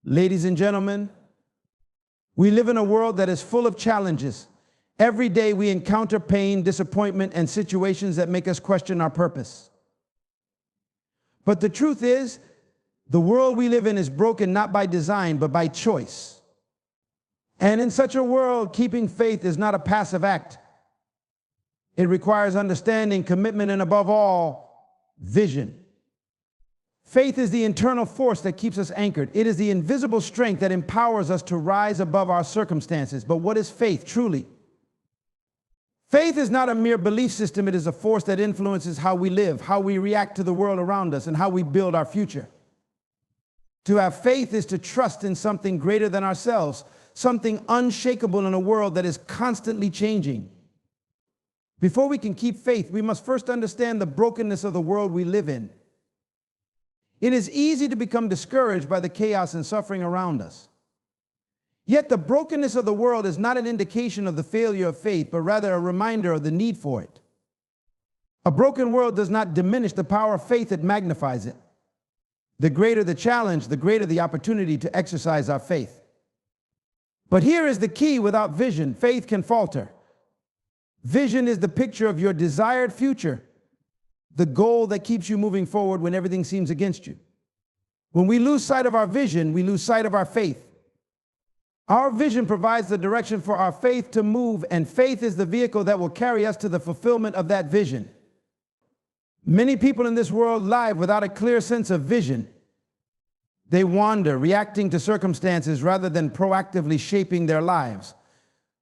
Ladies and gentlemen, we live in a world that is full of challenges. Every day we encounter pain, disappointment, and situations that make us question our purpose. But the truth is, the world we live in is broken not by design, but by choice. And in such a world, keeping faith is not a passive act. It requires understanding, commitment, and above all, vision. Faith is the internal force that keeps us anchored. It is the invisible strength that empowers us to rise above our circumstances. But what is faith truly? Faith is not a mere belief system. It is a force that influences how we live, how we react to the world around us, and how we build our future. To have faith is to trust in something greater than ourselves, something unshakable in a world that is constantly changing. Before we can keep faith, we must first understand the brokenness of the world we live in. It is easy to become discouraged by the chaos and suffering around us. Yet the brokenness of the world is not an indication of the failure of faith, but rather a reminder of the need for it. A broken world does not diminish the power of faith, it magnifies it. The greater the challenge, the greater the opportunity to exercise our faith. But here is the key: without vision, faith can falter. Vision is the picture of your desired future, the goal that keeps you moving forward when everything seems against you. When we lose sight of our vision, we lose sight of our faith. Our vision provides the direction for our faith to move, and faith is the vehicle that will carry us to the fulfillment of that vision. Many people in this world live without a clear sense of vision. They wander, reacting to circumstances rather than proactively shaping their lives.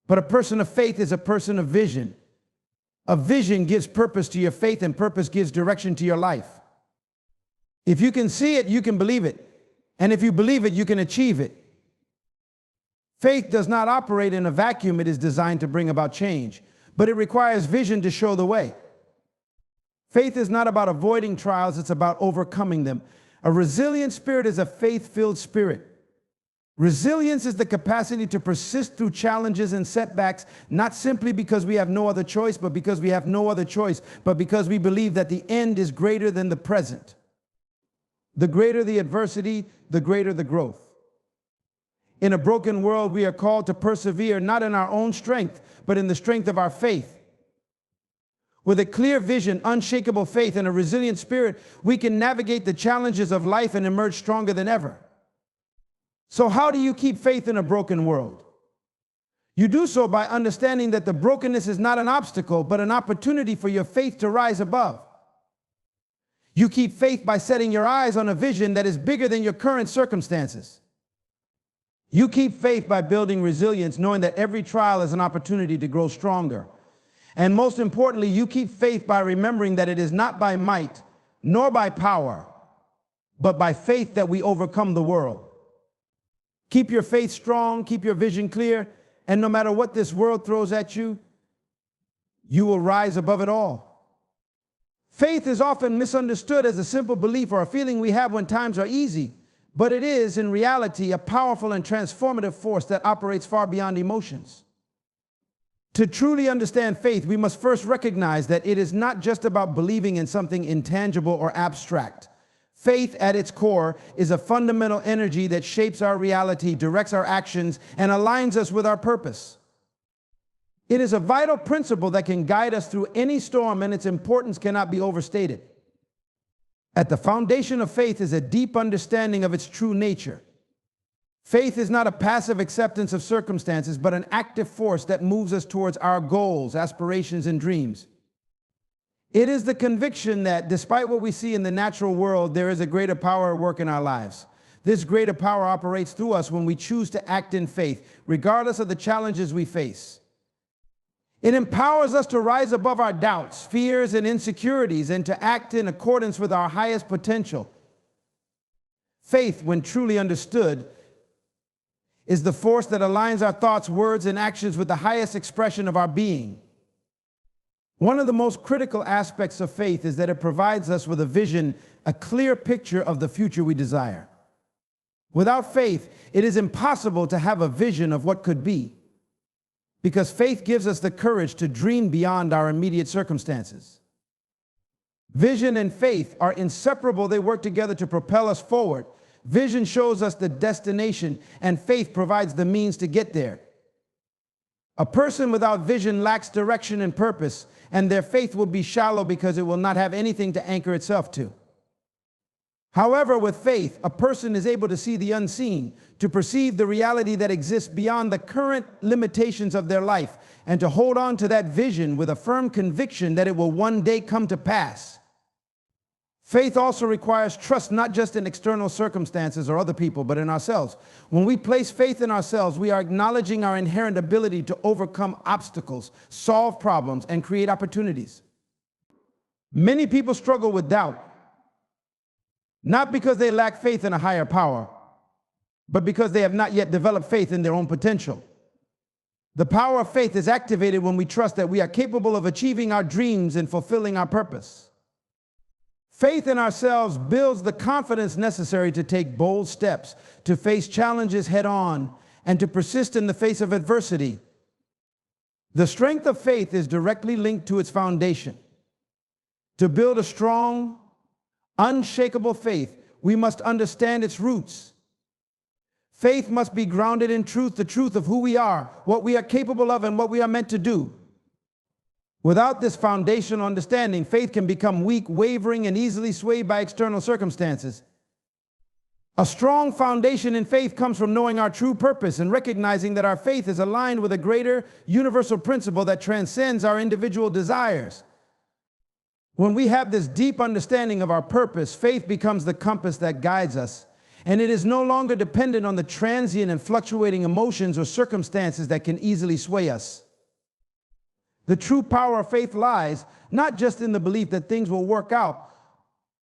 But a person of faith is a person of vision. A vision gives purpose to your faith, and purpose gives direction to your life. If you can see it, you can believe it. And if you believe it, you can achieve it. Faith does not operate in a vacuum. It is designed to bring about change, but it requires vision to show the way. Faith is not about avoiding trials, it's about overcoming them. A resilient spirit is a faith-filled spirit. Resilience is the capacity to persist through challenges and setbacks, not simply because we have no other choice, but because we have no other choice, but because we believe that the end is greater than the present. The greater the adversity, the greater the growth. In a broken world, we are called to persevere, not in our own strength, but in the strength of our faith. With a clear vision, unshakable faith, and a resilient spirit, we can navigate the challenges of life and emerge stronger than ever. So how do you keep faith in a broken world? You do so by understanding that the brokenness is not an obstacle, but an opportunity for your faith to rise above. You keep faith by setting your eyes on a vision that is bigger than your current circumstances. You keep faith by building resilience, knowing that every trial is an opportunity to grow stronger. And most importantly, you keep faith by remembering that it is not by might, nor by power, but by faith that we overcome the world. Keep your faith strong, keep your vision clear, and no matter what this world throws at you, you will rise above it all. Faith is often misunderstood as a simple belief or a feeling we have when times are easy, but it is, in reality, a powerful and transformative force that operates far beyond emotions. To truly understand faith, we must first recognize that it is not just about believing in something intangible or abstract. Faith, at its core, is a fundamental energy that shapes our reality, directs our actions, and aligns us with our purpose. It is a vital principle that can guide us through any storm, and its importance cannot be overstated. At the foundation of faith is a deep understanding of its true nature. Faith is not a passive acceptance of circumstances, but an active force that moves us towards our goals, aspirations, and dreams. It is the conviction that despite what we see in the natural world, there is a greater power at work in our lives. This greater power operates through us when we choose to act in faith, regardless of the challenges we face. It empowers us to rise above our doubts, fears, and insecurities, and to act in accordance with our highest potential. Faith, when truly understood, is the force that aligns our thoughts, words, and actions with the highest expression of our being. One of the most critical aspects of faith is that it provides us with a vision, a clear picture of the future we desire. Without faith, it is impossible to have a vision of what could be, because faith gives us the courage to dream beyond our immediate circumstances. Vision and faith are inseparable. They work together to propel us forward. Vision shows us the destination, and faith provides the means to get there. A person without vision lacks direction and purpose, and their faith will be shallow because it will not have anything to anchor itself to. However, with faith, a person is able to see the unseen, to perceive the reality that exists beyond the current limitations of their life, and to hold on to that vision with a firm conviction that it will one day come to pass. Faith also requires trust, not just in external circumstances or other people, but in ourselves. When we place faith in ourselves, we are acknowledging our inherent ability to overcome obstacles, solve problems, and create opportunities. Many people struggle with doubt, not because they lack faith in a higher power, but because they have not yet developed faith in their own potential. The power of faith is activated when we trust that we are capable of achieving our dreams and fulfilling our purpose. Faith in ourselves builds the confidence necessary to take bold steps, to face challenges head on, and to persist in the face of adversity. The strength of faith is directly linked to its foundation. To build a strong, unshakable faith, we must understand its roots. Faith must be grounded in truth, the truth of who we are, what we are capable of, and what we are meant to do. Without this foundational understanding, faith can become weak, wavering, and easily swayed by external circumstances. A strong foundation in faith comes from knowing our true purpose and recognizing that our faith is aligned with a greater universal principle that transcends our individual desires. When we have this deep understanding of our purpose, faith becomes the compass that guides us, and it is no longer dependent on the transient and fluctuating emotions or circumstances that can easily sway us. The true power of faith lies not just in the belief that things will work out,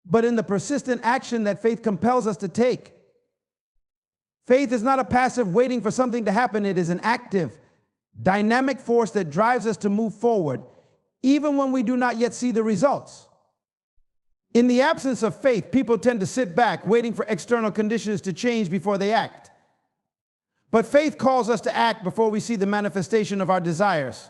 but in the persistent action that faith compels us to take. Faith is not a passive waiting for something to happen. It is an active, dynamic force that drives us to move forward, even when we do not yet see the results. In the absence of faith, people tend to sit back, waiting for external conditions to change before they act. But faith calls us to act before we see the manifestation of our desires.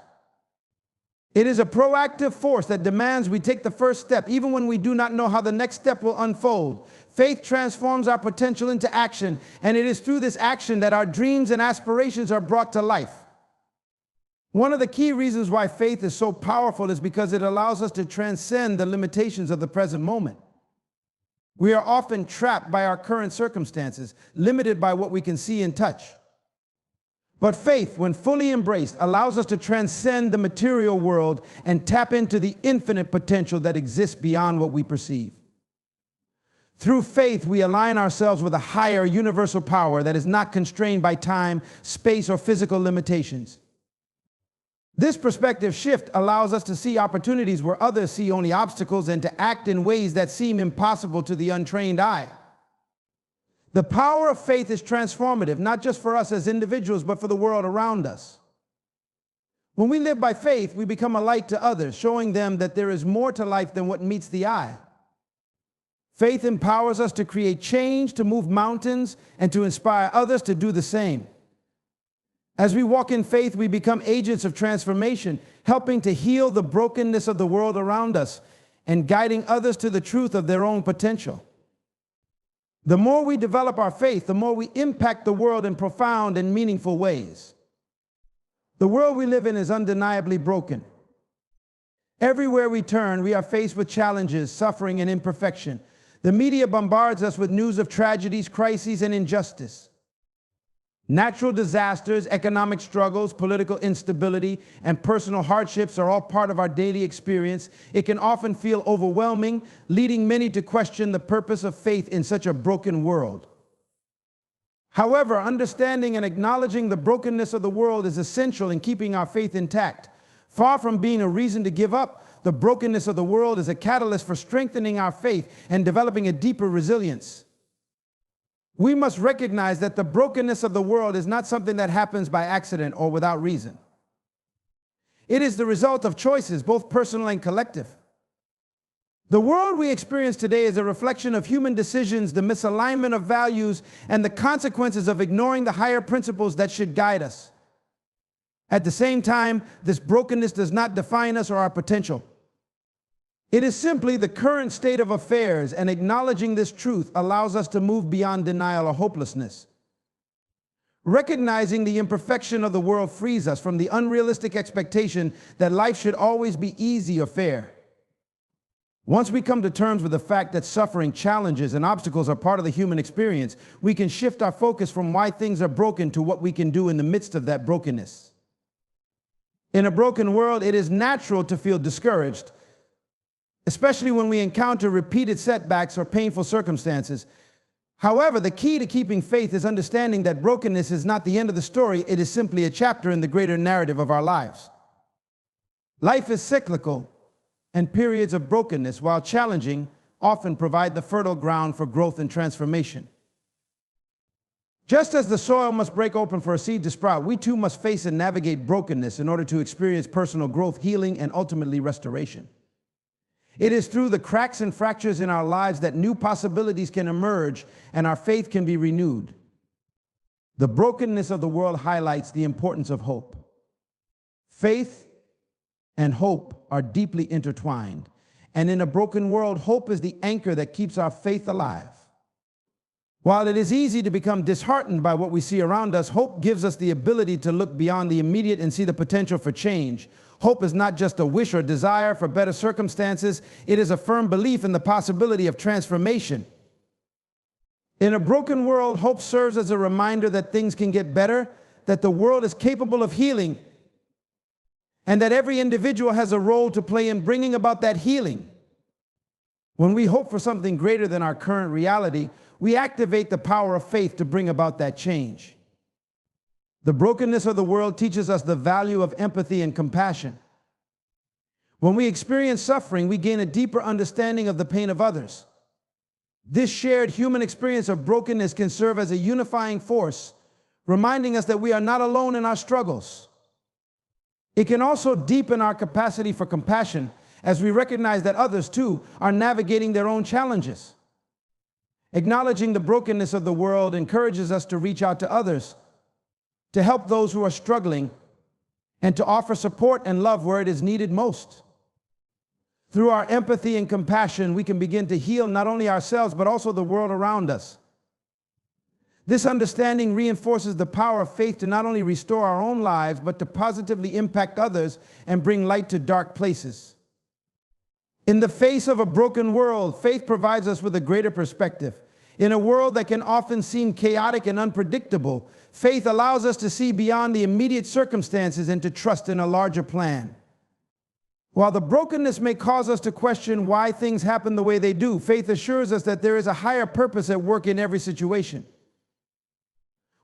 It is a proactive force that demands we take the first step, even when we do not know how the next step will unfold. Faith transforms our potential into action, and it is through this action that our dreams and aspirations are brought to life. One of the key reasons why faith is so powerful is because it allows us to transcend the limitations of the present moment. We are often trapped by our current circumstances, limited by what we can see and touch. But faith, when fully embraced, allows us to transcend the material world and tap into the infinite potential that exists beyond what we perceive. Through faith, we align ourselves with a higher universal power that is not constrained by time, space, or physical limitations. This perspective shift allows us to see opportunities where others see only obstacles and to act in ways that seem impossible to the untrained eye. The power of faith is transformative, not just for us as individuals, but for the world around us. When we live by faith, we become a light to others, showing them that there is more to life than what meets the eye. Faith empowers us to create change, to move mountains, and to inspire others to do the same. As we walk in faith, we become agents of transformation, helping to heal the brokenness of the world around us and guiding others to the truth of their own potential. The more we develop our faith, the more we impact the world in profound and meaningful ways. The world we live in is undeniably broken. Everywhere we turn, we are faced with challenges, suffering, and imperfection. The media bombards us with news of tragedies, crises, and injustice. Natural disasters, economic struggles, political instability, and personal hardships are all part of our daily experience. It can often feel overwhelming, leading many to question the purpose of faith in such a broken world. However, understanding and acknowledging the brokenness of the world is essential in keeping our faith intact. Far from being a reason to give up, the brokenness of the world is a catalyst for strengthening our faith and developing a deeper resilience. We must recognize that the brokenness of the world is not something that happens by accident or without reason. It is the result of choices, both personal and collective. The world we experience today is a reflection of human decisions, the misalignment of values, and the consequences of ignoring the higher principles that should guide us. At the same time, this brokenness does not define us or our potential. It is simply the current state of affairs, and acknowledging this truth allows us to move beyond denial or hopelessness. Recognizing the imperfection of the world frees us from the unrealistic expectation that life should always be easy or fair. Once we come to terms with the fact that suffering, challenges, and obstacles are part of the human experience, we can shift our focus from why things are broken to what we can do in the midst of that brokenness. In a broken world, it is natural to feel discouraged, especially when we encounter repeated setbacks or painful circumstances. However, the key to keeping faith is understanding that brokenness is not the end of the story, it is simply a chapter in the greater narrative of our lives. Life is cyclical, and periods of brokenness, while challenging, often provide the fertile ground for growth and transformation. Just as the soil must break open for a seed to sprout, we too must face and navigate brokenness in order to experience personal growth, healing, and ultimately restoration. It is through the cracks and fractures in our lives that new possibilities can emerge and our faith can be renewed. The brokenness of the world highlights the importance of hope. Faith and hope are deeply intertwined, and in a broken world, hope is the anchor that keeps our faith alive. While it is easy to become disheartened by what we see around us, hope gives us the ability to look beyond the immediate and see the potential for change. Hope is not just a wish or desire for better circumstances, it is a firm belief in the possibility of transformation. In a broken world, hope serves as a reminder that things can get better, that the world is capable of healing, and that every individual has a role to play in bringing about that healing. When we hope for something greater than our current reality, we activate the power of faith to bring about that change. The brokenness of the world teaches us the value of empathy and compassion. When we experience suffering, we gain a deeper understanding of the pain of others. This shared human experience of brokenness can serve as a unifying force, reminding us that we are not alone in our struggles. It can also deepen our capacity for compassion as we recognize that others, too, are navigating their own challenges. Acknowledging the brokenness of the world encourages us to reach out to others, to help those who are struggling, and to offer support and love where it is needed most. Through our empathy and compassion, we can begin to heal not only ourselves, but also the world around us. This understanding reinforces the power of faith to not only restore our own lives, but to positively impact others and bring light to dark places. In the face of a broken world, faith provides us with a greater perspective. In a world that can often seem chaotic and unpredictable, faith allows us to see beyond the immediate circumstances and to trust in a larger plan. While the brokenness may cause us to question why things happen the way they do, faith assures us that there is a higher purpose at work in every situation.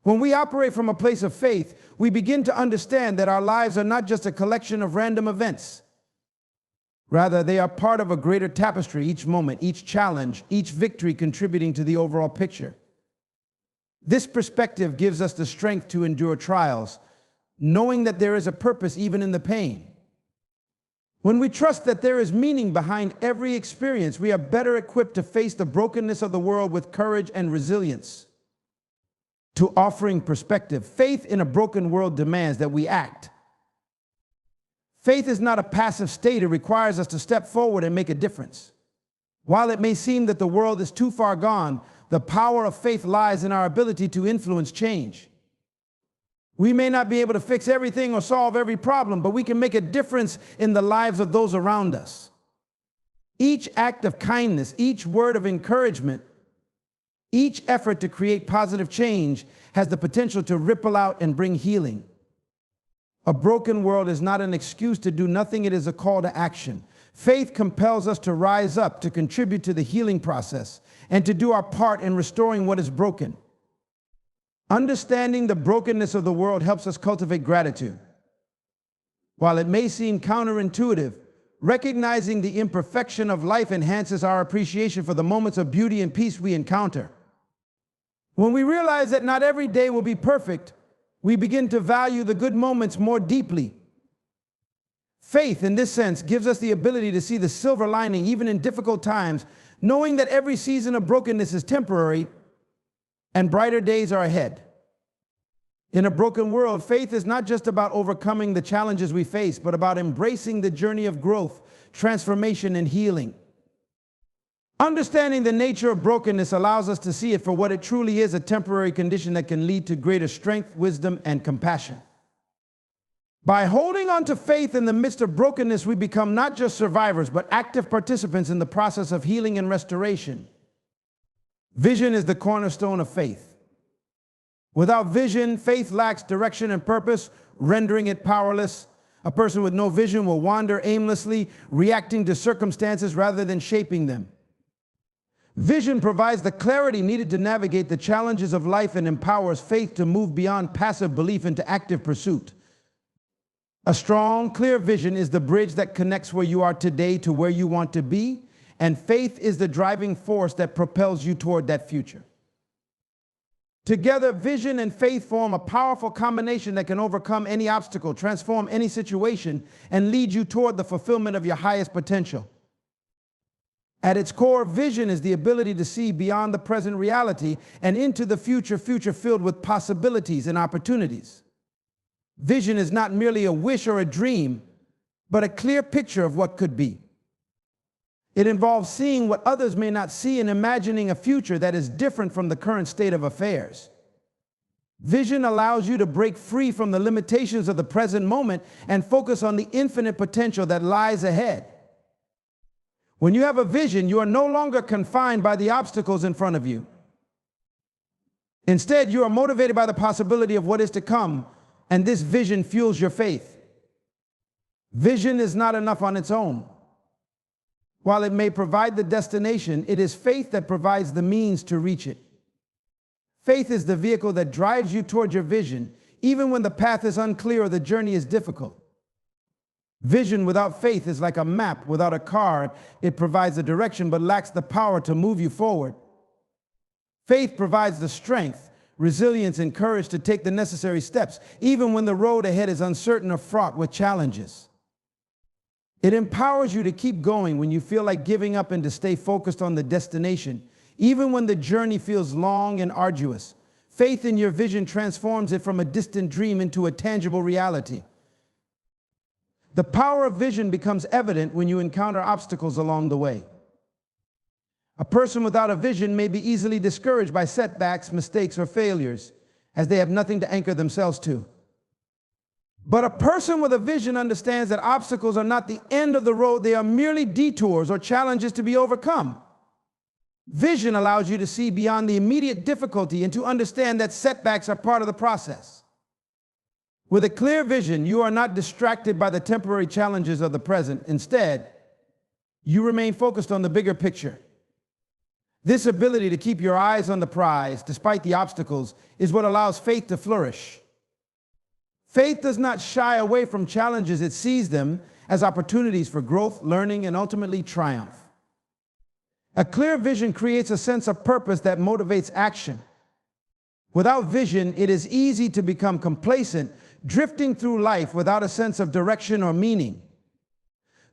When we operate from a place of faith, we begin to understand that our lives are not just a collection of random events. Rather, they are part of a greater tapestry, each moment, each challenge, each victory contributing to the overall picture. This perspective gives us the strength to endure trials, knowing that there is a purpose even in the pain. When we trust that there is meaning behind every experience, we are better equipped to face the brokenness of the world with courage and resilience. To offering perspective, faith in a broken world demands that we act. Faith is not a passive state. It requires us to step forward and make a difference. While it may seem that the world is too far gone, the power of faith lies in our ability to influence change. We may not be able to fix everything or solve every problem, but we can make a difference in the lives of those around us. Each act of kindness, each word of encouragement, each effort to create positive change has the potential to ripple out and bring healing. A broken world is not an excuse to do nothing, it is a call to action. Faith compels us to rise up, to contribute to the healing process, and to do our part in restoring what is broken. Understanding the brokenness of the world helps us cultivate gratitude. While it may seem counterintuitive, recognizing the imperfection of life enhances our appreciation for the moments of beauty and peace we encounter. When we realize that not every day will be perfect, we begin to value the good moments more deeply. Faith, in this sense, gives us the ability to see the silver lining even in difficult times, knowing that every season of brokenness is temporary and brighter days are ahead. In a broken world, faith is not just about overcoming the challenges we face, but about embracing the journey of growth, transformation, and healing. Understanding the nature of brokenness allows us to see it for what it truly is, a temporary condition that can lead to greater strength, wisdom, and compassion. By holding on to faith in the midst of brokenness, we become not just survivors, but active participants in the process of healing and restoration. Vision is the cornerstone of faith. Without vision, faith lacks direction and purpose, rendering it powerless. A person with no vision will wander aimlessly, reacting to circumstances rather than shaping them. Vision provides the clarity needed to navigate the challenges of life and empowers faith to move beyond passive belief into active pursuit. A strong, clear vision is the bridge that connects where you are today to where you want to be, and faith is the driving force that propels you toward that future. Together, vision and faith form a powerful combination that can overcome any obstacle, transform any situation, and lead you toward the fulfillment of your highest potential. At its core, vision is the ability to see beyond the present reality and into the future filled with possibilities and opportunities. Vision is not merely a wish or a dream, but a clear picture of what could be. It involves seeing what others may not see and imagining a future that is different from the current state of affairs. Vision allows you to break free from the limitations of the present moment and focus on the infinite potential that lies ahead. When you have a vision, you are no longer confined by the obstacles in front of you. Instead, you are motivated by the possibility of what is to come, and this vision fuels your faith. Vision is not enough on its own. While it may provide the destination, it is faith that provides the means to reach it. Faith is the vehicle that drives you toward your vision, even when the path is unclear or the journey is difficult. Vision without faith is like a map without a car. It provides the direction but lacks the power to move you forward. Faith provides the strength, resilience, and courage to take the necessary steps, even when the road ahead is uncertain or fraught with challenges. It empowers you to keep going when you feel like giving up and to stay focused on the destination, even when the journey feels long and arduous. Faith in your vision transforms it from a distant dream into a tangible reality. The power of vision becomes evident when you encounter obstacles along the way. A person without a vision may be easily discouraged by setbacks, mistakes, or failures, as they have nothing to anchor themselves to. But a person with a vision understands that obstacles are not the end of the road, they are merely detours or challenges to be overcome. Vision allows you to see beyond the immediate difficulty and to understand that setbacks are part of the process. With a clear vision, you are not distracted by the temporary challenges of the present. Instead, you remain focused on the bigger picture. This ability to keep your eyes on the prize, despite the obstacles, is what allows faith to flourish. Faith does not shy away from challenges, it sees them as opportunities for growth, learning, and ultimately triumph. A clear vision creates a sense of purpose that motivates action. Without vision, it is easy to become complacent, drifting through life without a sense of direction or meaning.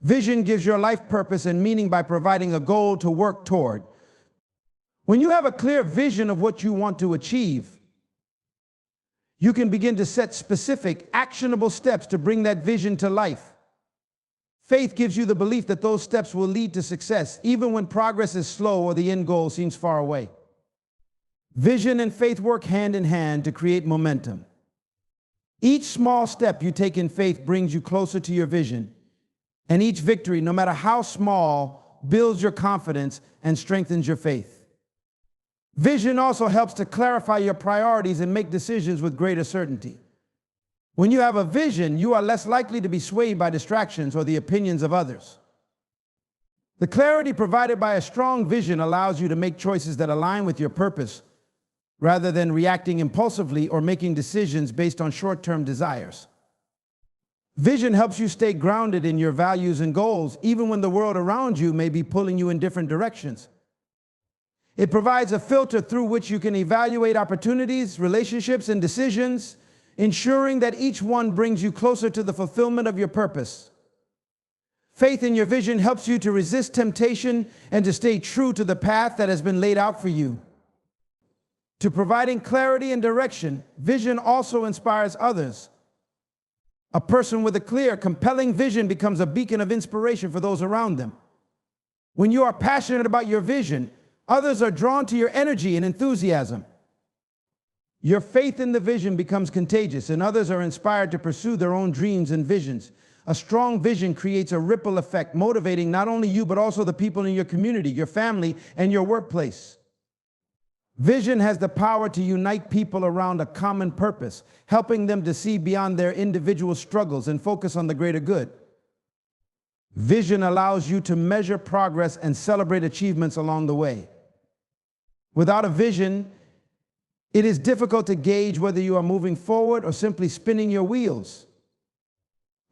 Vision gives your life purpose and meaning by providing a goal to work toward. When you have a clear vision of what you want to achieve, you can begin to set specific, actionable steps to bring that vision to life. Faith gives you the belief that those steps will lead to success, even when progress is slow or the end goal seems far away. Vision and faith work hand in hand to create momentum. Each small step you take in faith brings you closer to your vision, and each victory, no matter how small, builds your confidence and strengthens your faith. Vision also helps to clarify your priorities and make decisions with greater certainty. When you have a vision, you are less likely to be swayed by distractions or the opinions of others. The clarity provided by a strong vision allows you to make choices that align with your purpose, rather than reacting impulsively or making decisions based on short-term desires. Vision helps you stay grounded in your values and goals, even when the world around you may be pulling you in different directions. It provides a filter through which you can evaluate opportunities, relationships, and decisions, ensuring that each one brings you closer to the fulfillment of your purpose. Faith in your vision helps you to resist temptation and to stay true to the path that has been laid out for you. To providing clarity and direction, vision also inspires others. A person with a clear, compelling vision becomes a beacon of inspiration for those around them. When you are passionate about your vision, others are drawn to your energy and enthusiasm. Your faith in the vision becomes contagious, and others are inspired to pursue their own dreams and visions. A strong vision creates a ripple effect, motivating not only you, but also the people in your community, your family, and your workplace. Vision has the power to unite people around a common purpose, helping them to see beyond their individual struggles and focus on the greater good. Vision allows you to measure progress and celebrate achievements along the way. Without a vision, it is difficult to gauge whether you are moving forward or simply spinning your wheels.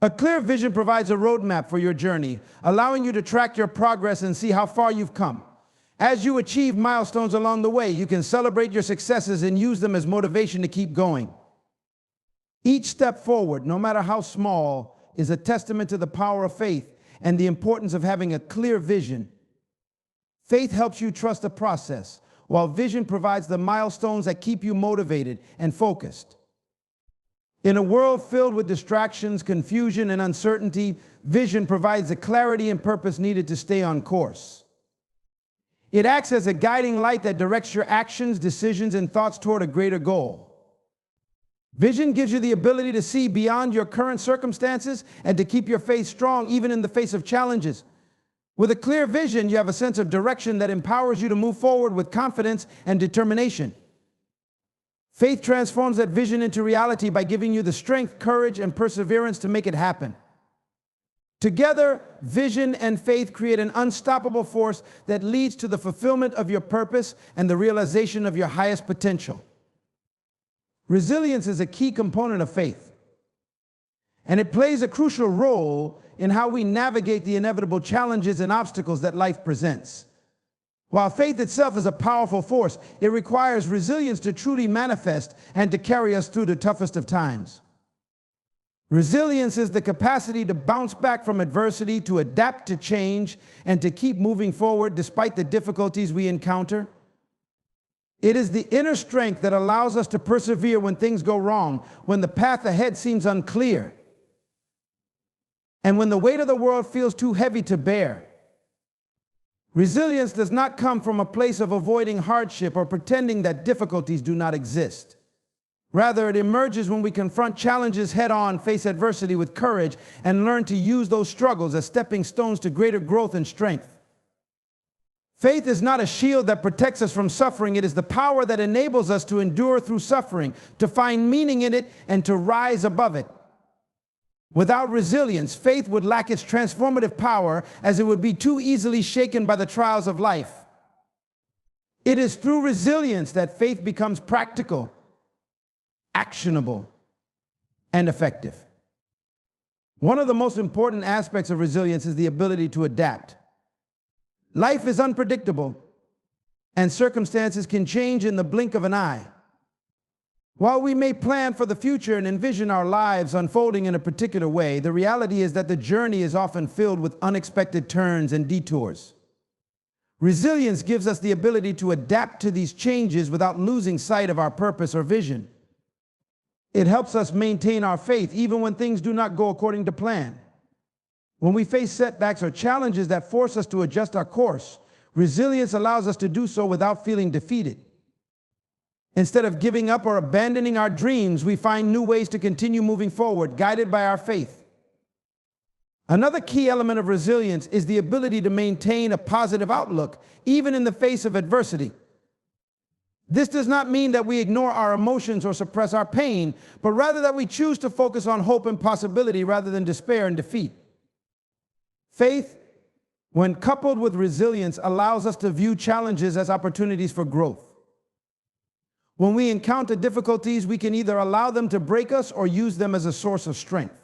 A clear vision provides a roadmap for your journey, allowing you to track your progress and see how far you've come. As you achieve milestones along the way, you can celebrate your successes and use them as motivation to keep going. Each step forward, no matter how small, is a testament to the power of faith and the importance of having a clear vision. Faith helps you trust the process, while vision provides the milestones that keep you motivated and focused. In a world filled with distractions, confusion, and uncertainty, vision provides the clarity and purpose needed to stay on course. It acts as a guiding light that directs your actions, decisions, and thoughts toward a greater goal. Vision gives you the ability to see beyond your current circumstances and to keep your faith strong even in the face of challenges. With a clear vision, you have a sense of direction that empowers you to move forward with confidence and determination. Faith transforms that vision into reality by giving you the strength, courage, and perseverance to make it happen. Together, vision and faith create an unstoppable force that leads to the fulfillment of your purpose and the realization of your highest potential. Resilience is a key component of faith, and it plays a crucial role in how we navigate the inevitable challenges and obstacles that life presents. While faith itself is a powerful force, it requires resilience to truly manifest and to carry us through the toughest of times. Resilience is the capacity to bounce back from adversity, to adapt to change, and to keep moving forward despite the difficulties we encounter. It is the inner strength that allows us to persevere when things go wrong, when the path ahead seems unclear, and when the weight of the world feels too heavy to bear. Resilience does not come from a place of avoiding hardship or pretending that difficulties do not exist. Rather, it emerges when we confront challenges head-on, face adversity with courage, and learn to use those struggles as stepping stones to greater growth and strength. Faith is not a shield that protects us from suffering. It is the power that enables us to endure through suffering, to find meaning in it, and to rise above it. Without resilience, faith would lack its transformative power, as it would be too easily shaken by the trials of life. It is through resilience that faith becomes practical, actionable, and effective. One of the most important aspects of resilience is the ability to adapt. Life is unpredictable, and circumstances can change in the blink of an eye. While we may plan for the future and envision our lives unfolding in a particular way, the reality is that the journey is often filled with unexpected turns and detours. Resilience gives us the ability to adapt to these changes without losing sight of our purpose or vision. It helps us maintain our faith even when things do not go according to plan. When we face setbacks or challenges that force us to adjust our course, resilience allows us to do so without feeling defeated. Instead of giving up or abandoning our dreams, we find new ways to continue moving forward, guided by our faith. Another key element of resilience is the ability to maintain a positive outlook, even in the face of adversity. This does not mean that we ignore our emotions or suppress our pain, but rather that we choose to focus on hope and possibility rather than despair and defeat. Faith, when coupled with resilience, allows us to view challenges as opportunities for growth. When we encounter difficulties, we can either allow them to break us or use them as a source of strength.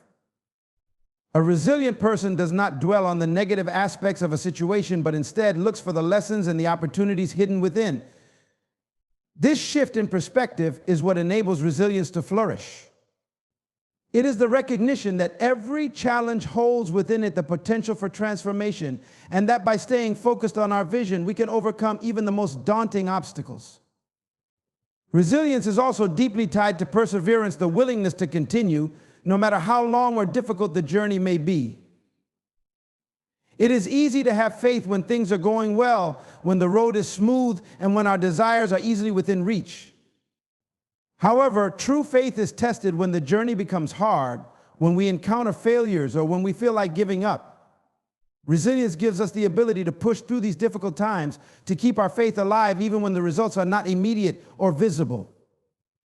A resilient person does not dwell on the negative aspects of a situation, but instead looks for the lessons and the opportunities hidden within. This shift in perspective is what enables resilience to flourish. It is the recognition that every challenge holds within it the potential for transformation, and that by staying focused on our vision, we can overcome even the most daunting obstacles. Resilience is also deeply tied to perseverance, the willingness to continue, no matter how long or difficult the journey may be. It is easy to have faith when things are going well, when the road is smooth, and when our desires are easily within reach. However, true faith is tested when the journey becomes hard, when we encounter failures, or when we feel like giving up. Resilience gives us the ability to push through these difficult times, to keep our faith alive even when the results are not immediate or visible.